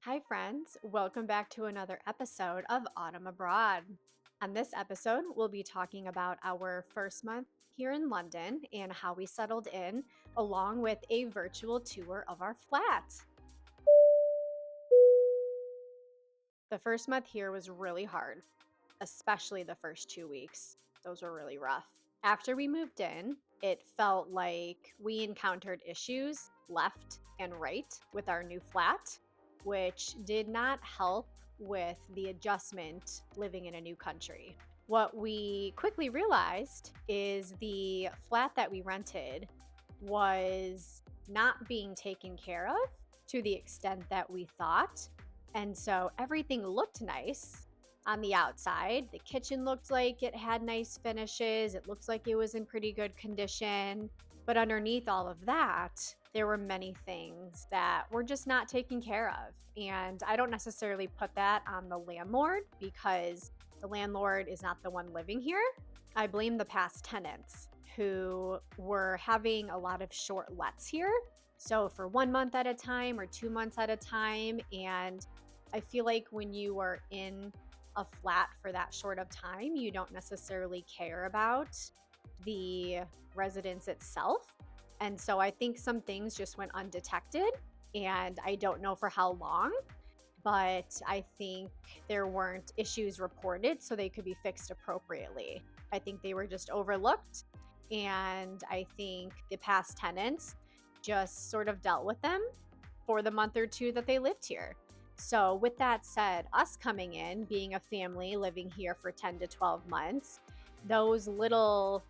Hi, friends. Welcome back to another episode of Autumn Abroad. On this episode, we'll be talking about our first month here in London and how we settled in, along with a virtual tour of our flat. The first month here was really hard, especially the first 2 weeks. Those were really rough. After we moved in, it felt like we encountered issues left and right with our new flat, which did not help with the adjustment living in a new country. What we quickly realized is the flat that we rented was not being taken care of to the extent that we thought. And so everything looked nice on the outside. The kitchen looked like it had nice finishes. It looked like it was in pretty good condition. But underneath all of that, there were many things that were just not taken care of. And I don't necessarily put that on the landlord because the landlord is not the one living here. I blame the past tenants who were having a lot of short lets here. So for 1 month at a time or 2 months at a time. And I feel like when you are in a flat for that short of time, you don't necessarily care about the residence itself. And so I think some things just went undetected, and I don't know for how long, but I think there weren't issues reported so they could be fixed appropriately. I think they were just overlooked, and I think the past tenants just sort of dealt with them for the month or two that they lived here. So, with that said, us coming in, being a family living here for 10 to 12 months, those little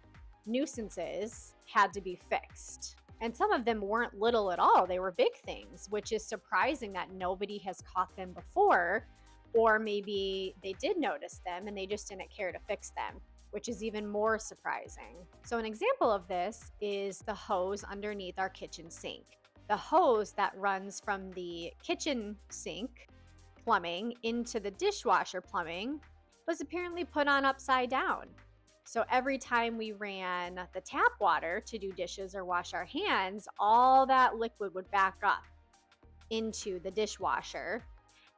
nuisances had to be fixed. And some of them weren't little at all, they were big things, which is surprising that nobody has caught them before, or maybe they did notice them and they just didn't care to fix them, which is even more surprising. So, an example of this is the hose underneath our kitchen sink. The hose that runs from the kitchen sink plumbing into the dishwasher plumbing was apparently put on upside down. So every time we ran the tap water to do dishes or wash our hands, all that liquid would back up into the dishwasher.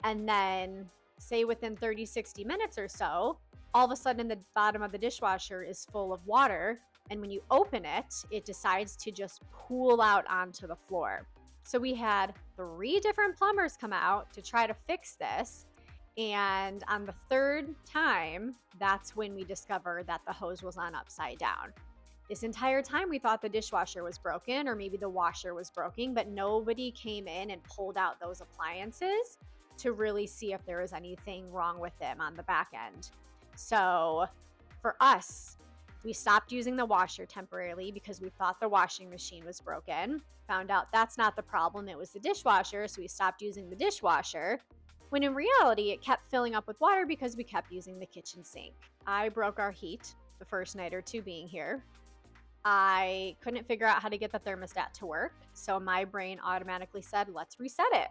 And then, say within 30, 60 minutes or so, all of a sudden the bottom of the dishwasher is full of water. And when you open it, it decides to just pool out onto the floor. So we had 3 different plumbers come out to try to fix this. And on the third time, that's when we discovered that the hose was on upside down. This entire time, we thought the dishwasher was broken or maybe the washer was broken, but nobody came in and pulled out those appliances to really see if there was anything wrong with them on the back end. So for us, we stopped using the washer temporarily because we thought the washing machine was broken. Found out that's not the problem, it was the dishwasher, so we stopped using the dishwasher. When in reality, it kept filling up with water because we kept using the kitchen sink. I broke our heat the first night or two being here. I couldn't figure out how to get the thermostat to work, so my brain automatically said, let's reset it.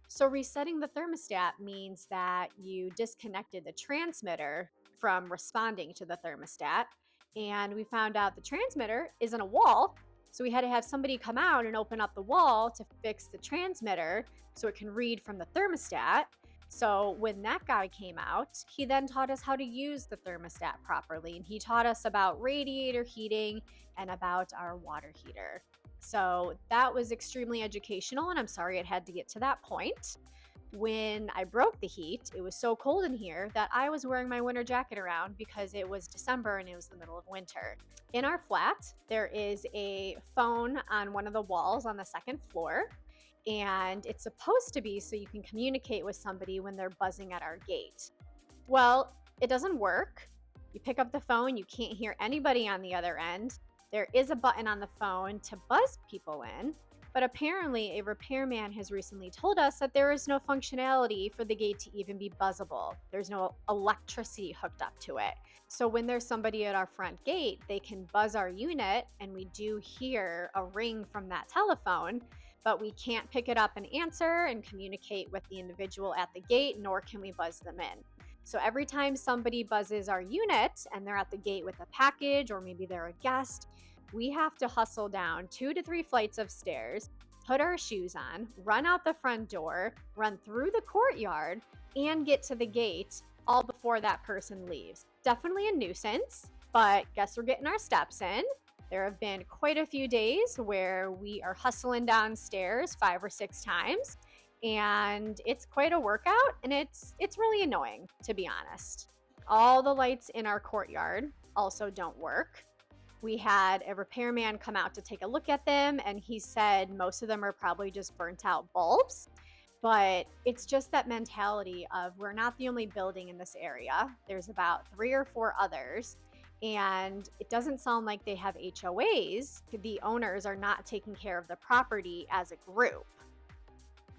So resetting the thermostat means that you disconnected the transmitter from responding to the thermostat, and we found out the transmitter is in a wall. So we had to have somebody come out and open up the wall to fix the transmitter so it can read from the thermostat. So when that guy came out, he then taught us how to use the thermostat properly. And he taught us about radiator heating and about our water heater. So that was extremely educational, and I'm sorry it had to get to that point. When I broke the heat, it was so cold in here that I was wearing my winter jacket around because it was December and it was the middle of winter. In our flat, there is a phone on one of the walls on the second floor, and it's supposed to be so you can communicate with somebody when they're buzzing at our gate. Well, it doesn't work. You pick up the phone, you can't hear anybody on the other end. There is a button on the phone to buzz people in, but apparently a repairman has recently told us that there is no functionality for the gate to even be buzzable. There's no electricity hooked up to it. So when there's somebody at our front gate, they can buzz our unit, and we do hear a ring from that telephone, but we can't pick it up and answer and communicate with the individual at the gate, nor can we buzz them in. So every time somebody buzzes our unit and they're at the gate with a package, or maybe they're a guest, we have to hustle down 2 to 3 flights of stairs, put our shoes on, run out the front door, run through the courtyard, and get to the gate all before that person leaves. Definitely a nuisance, but guess we're getting our steps in. There have been quite a few days where we are hustling downstairs 5 or 6 times, and it's quite a workout, and it's really annoying, to be honest. All the lights in our courtyard also don't work. We had a repairman come out to take a look at them, and he said most of them are probably just burnt out bulbs. But it's just that mentality of we're not the only building in this area. There's about 3 or 4 others, and it doesn't sound like they have HOAs. The owners are not taking care of the property as a group.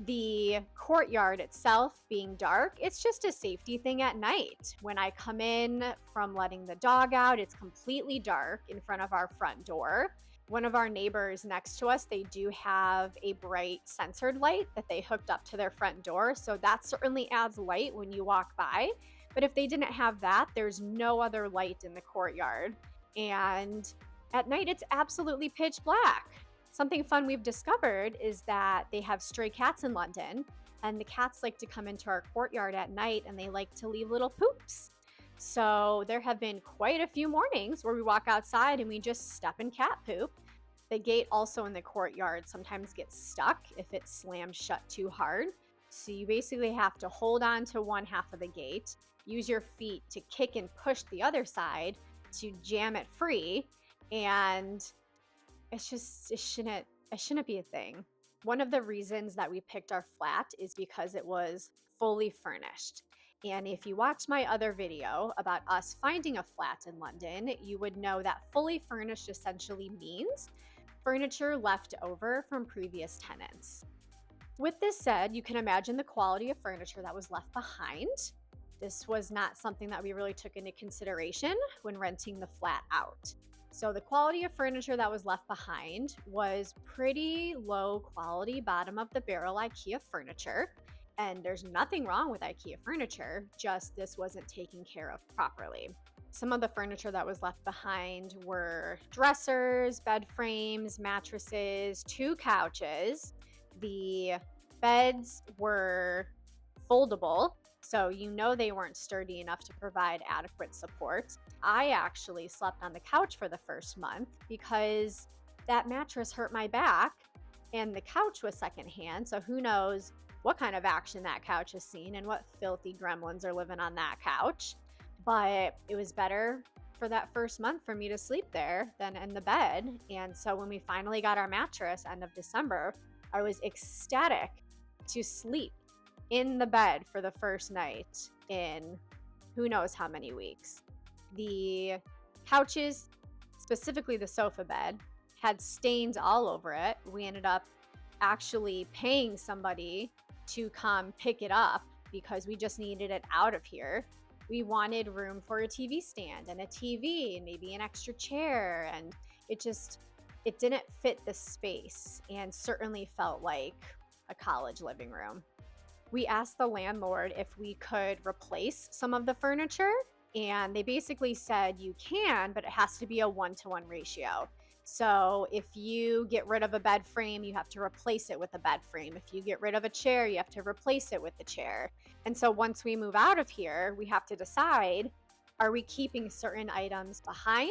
The courtyard itself being dark, it's just a safety thing at night. When I come in from letting the dog out, it's completely dark in front of our front door. One of our neighbors next to us, they do have a bright censored light that they hooked up to their front door. So that certainly adds light when you walk by. But if they didn't have that, there's no other light in the courtyard. And at night, it's absolutely pitch black. Something fun we've discovered is that they have stray cats in London, and the cats like to come into our courtyard at night and they like to leave little poops. So there have been quite a few mornings where we walk outside and we just step in cat poop. The gate also in the courtyard sometimes gets stuck if it slams shut too hard. So you basically have to hold on to one half of the gate, use your feet to kick and push the other side to jam it free, and it shouldn't be a thing. One of the reasons that we picked our flat is because it was fully furnished. And if you watched my other video about us finding a flat in London, you would know that fully furnished essentially means furniture left over from previous tenants. With this said, you can imagine the quality of furniture that was left behind. This was not something that we really took into consideration when renting the flat out. So the quality of furniture that was left behind was pretty low quality, bottom of the barrel IKEA furniture. And there's nothing wrong with IKEA furniture, just this wasn't taken care of properly. Some of the furniture that was left behind were dressers, bed frames, mattresses, 2 couches. The beds were foldable, so you know they weren't sturdy enough to provide adequate support. I actually slept on the couch for the first month because that mattress hurt my back and the couch was secondhand, so who knows what kind of action that couch has seen and what filthy gremlins are living on that couch. But it was better for that first month for me to sleep there than in the bed. And so when we finally got our mattress end of December, I was ecstatic to sleep in the bed for the first night in who knows how many weeks. The couches, specifically the sofa bed, had stains all over it. We ended up actually paying somebody to come pick it up because we just needed it out of here. We wanted room for a TV stand and a TV and maybe an extra chair, and it didn't fit the space and certainly felt like a college living room. We asked the landlord if we could replace some of the furniture, and they basically said you can, but it has to be a 1-to-1 ratio. So if you get rid of a bed frame, you have to replace it with a bed frame. If you get rid of a chair, you have to replace it with the chair. And so once we move out of here, we have to decide, are we keeping certain items behind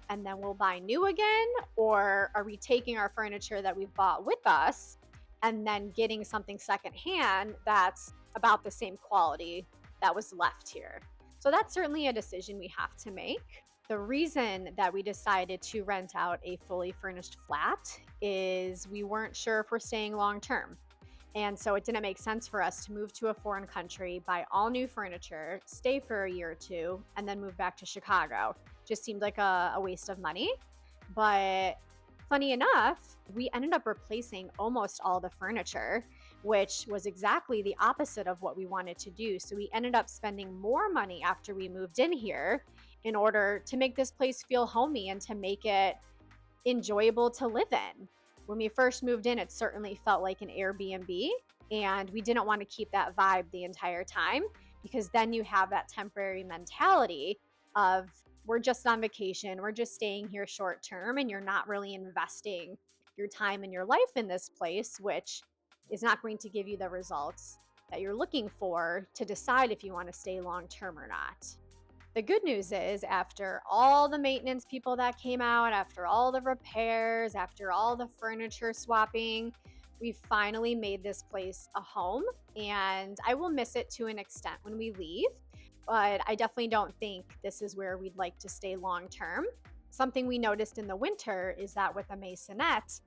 and then we'll buy new again? Or are we taking our furniture that we've bought with us and then getting something secondhand that's about the same quality that was left here? So that's certainly a decision we have to make. The reason that we decided to rent out a fully furnished flat is we weren't sure if we're staying long term. And so it didn't make sense for us to move to a foreign country, buy all new furniture, stay for a year or two, and then move back to Chicago. Just seemed like a waste of money. But funny enough, we ended up replacing almost all the furniture, which was exactly the opposite of what we wanted to do. So we ended up spending more money after we moved in here in order to make this place feel homey and to make it enjoyable to live in. When we first moved in, it certainly felt like an Airbnb, and we didn't want to keep that vibe the entire time because then you have that temporary mentality of we're just on vacation, we're just staying here short term, and you're not really investing your time and your life in this place, which is not going to give you the results that you're looking for to decide if you want to stay long term or not. The good news is, after all the maintenance people that came out, after all the repairs, after all the furniture swapping, we finally made this place a home. And I will miss it to an extent when we leave, but I definitely don't think this is where we'd like to stay long term. Something we noticed in the winter is that with a maisonette,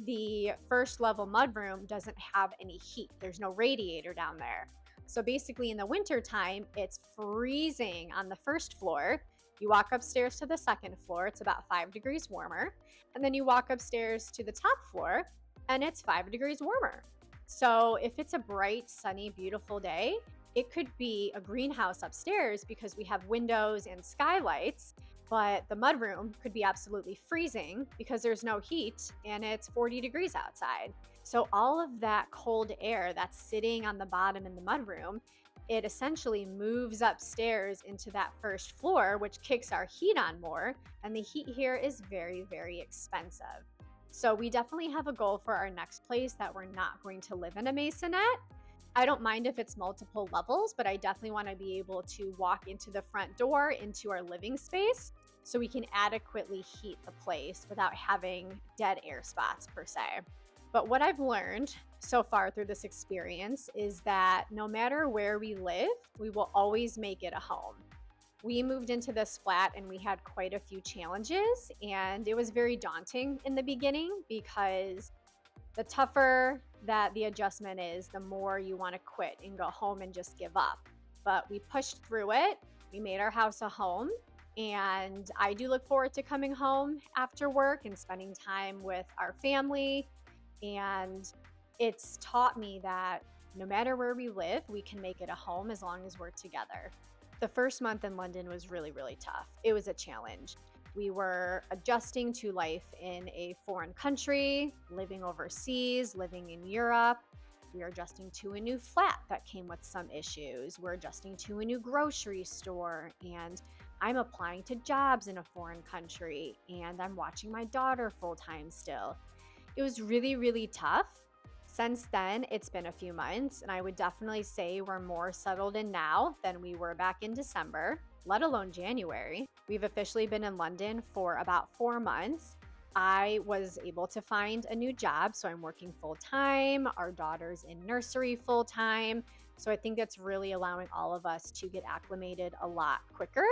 the first level mudroom doesn't have any heat. There's no radiator down there. So basically, in the winter time, it's freezing on the first floor. You walk upstairs to the second floor, it's about 5 degrees warmer. And then you walk upstairs to the top floor, and it's 5 degrees warmer. So if it's a bright, sunny, beautiful day, it could be a greenhouse upstairs because we have windows and skylights, but the mudroom could be absolutely freezing because there's no heat and it's 40 degrees outside. So all of that cold air that's sitting on the bottom in the mudroom, it essentially moves upstairs into that first floor, which kicks our heat on more. And the heat here is very, very expensive. So we definitely have a goal for our next place that we're not going to live in a maisonette. I don't mind if it's multiple levels, but I definitely want to be able to walk into the front door into our living space so we can adequately heat the place without having dead air spots per se. But what I've learned so far through this experience is that no matter where we live, we will always make it a home. We moved into this flat and we had quite a few challenges, and it was very daunting in the beginning because the tougher that the adjustment is, the more you want to quit and go home and just give up. But we pushed through it. We made our house a home. And I do look forward to coming home after work and spending time with our family. And it's taught me that no matter where we live, we can make it a home as long as we're together. The first month in London was really, really tough. It was a challenge. We were adjusting to life in a foreign country, living overseas, living in Europe. We were adjusting to a new flat that came with some issues. We're adjusting to a new grocery store, and I'm applying to jobs in a foreign country, and I'm watching my daughter full time still. It was really, really tough. Since then, it's been a few months, and I would definitely say we're more settled in now than we were back in December, let alone January. We've officially been in London for about 4 months. I was able to find a new job, so I'm working full time. Our daughter's in nursery full time. So I think that's really allowing all of us to get acclimated a lot quicker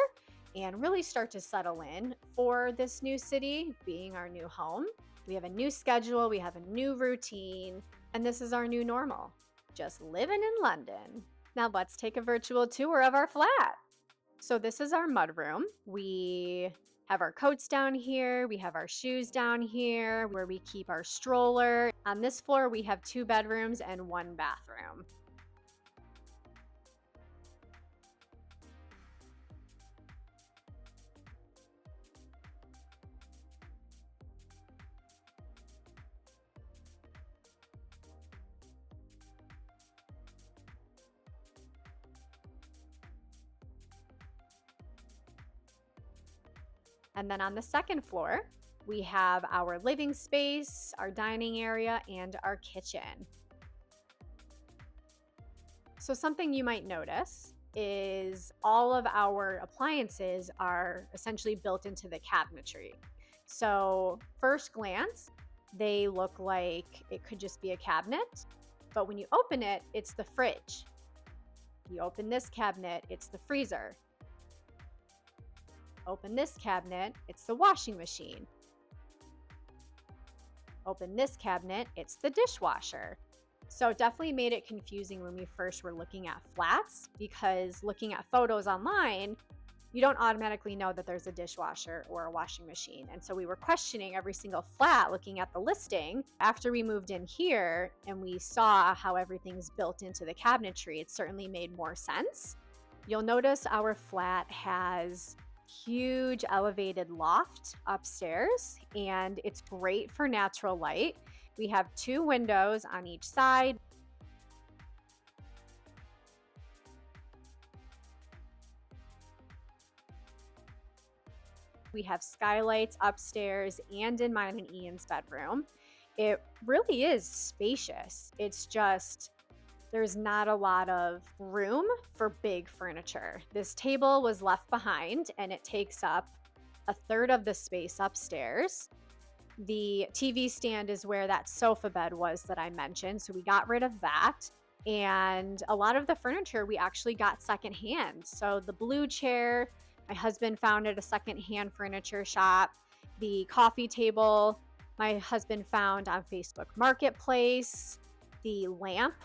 and really start to settle in for this new city being our new home. We have a new schedule, we have a new routine, and this is our new normal, just living in London. Now let's take a virtual tour of our flat. So this is our mudroom. We have our coats down here. We have our shoes down here where we keep our stroller. On this floor, we have 2 bedrooms and 1 bathroom. And then on the second floor, we have our living space, our dining area, and our kitchen. So something you might notice is all of our appliances are essentially built into the cabinetry. So first glance, they look like it could just be a cabinet, but when you open it, it's the fridge. You open this cabinet, it's the freezer. Open this cabinet, it's the washing machine. Open this cabinet, it's the dishwasher. So it definitely made it confusing when we first were looking at flats, because looking at photos online, you don't automatically know that there's a dishwasher or a washing machine. And so we were questioning every single flat looking at the listing. After we moved in here and we saw how everything's built into the cabinetry, it certainly made more sense. You'll notice our flat has huge elevated loft upstairs, and it's great for natural light. We have 2 windows on each side. We have skylights upstairs and in mine and Ian's bedroom. It really is spacious. It's just there's not a lot of room for big furniture. This table was left behind and it takes up a third of the space upstairs. The TV stand is where that sofa bed was that I mentioned. So we got rid of that. And a lot of the furniture we actually got secondhand. So the blue chair, my husband found at a secondhand furniture shop. The coffee table, my husband found on Facebook Marketplace. The lamp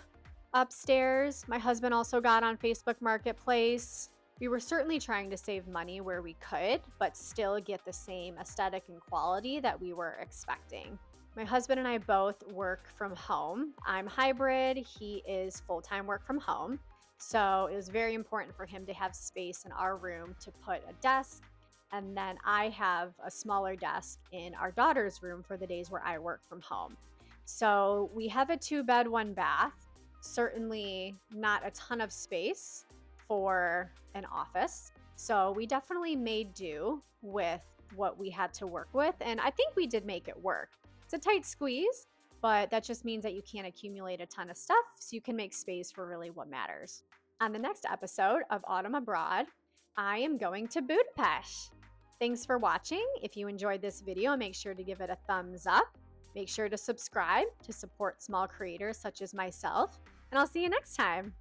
upstairs, my husband also got on Facebook Marketplace. We were certainly trying to save money where we could, but still get the same aesthetic and quality that we were expecting. My husband and I both work from home. I'm hybrid, he is full time work from home. So it was very important for him to have space in our room to put a desk. And then I have a smaller desk in our daughter's room for the days where I work from home. So we have a 2 bed, 1 bath. Certainly not a ton of space for an office. So we definitely made do with what we had to work with. And I think we did make it work. It's a tight squeeze, but that just means that you can't accumulate a ton of stuff. So you can make space for really what matters. On the next episode of Autumn Abroad, I am going to Budapest. Thanks for watching. If you enjoyed this video, make sure to give it a thumbs up. Make sure to subscribe to support small creators such as myself, and I'll see you next time.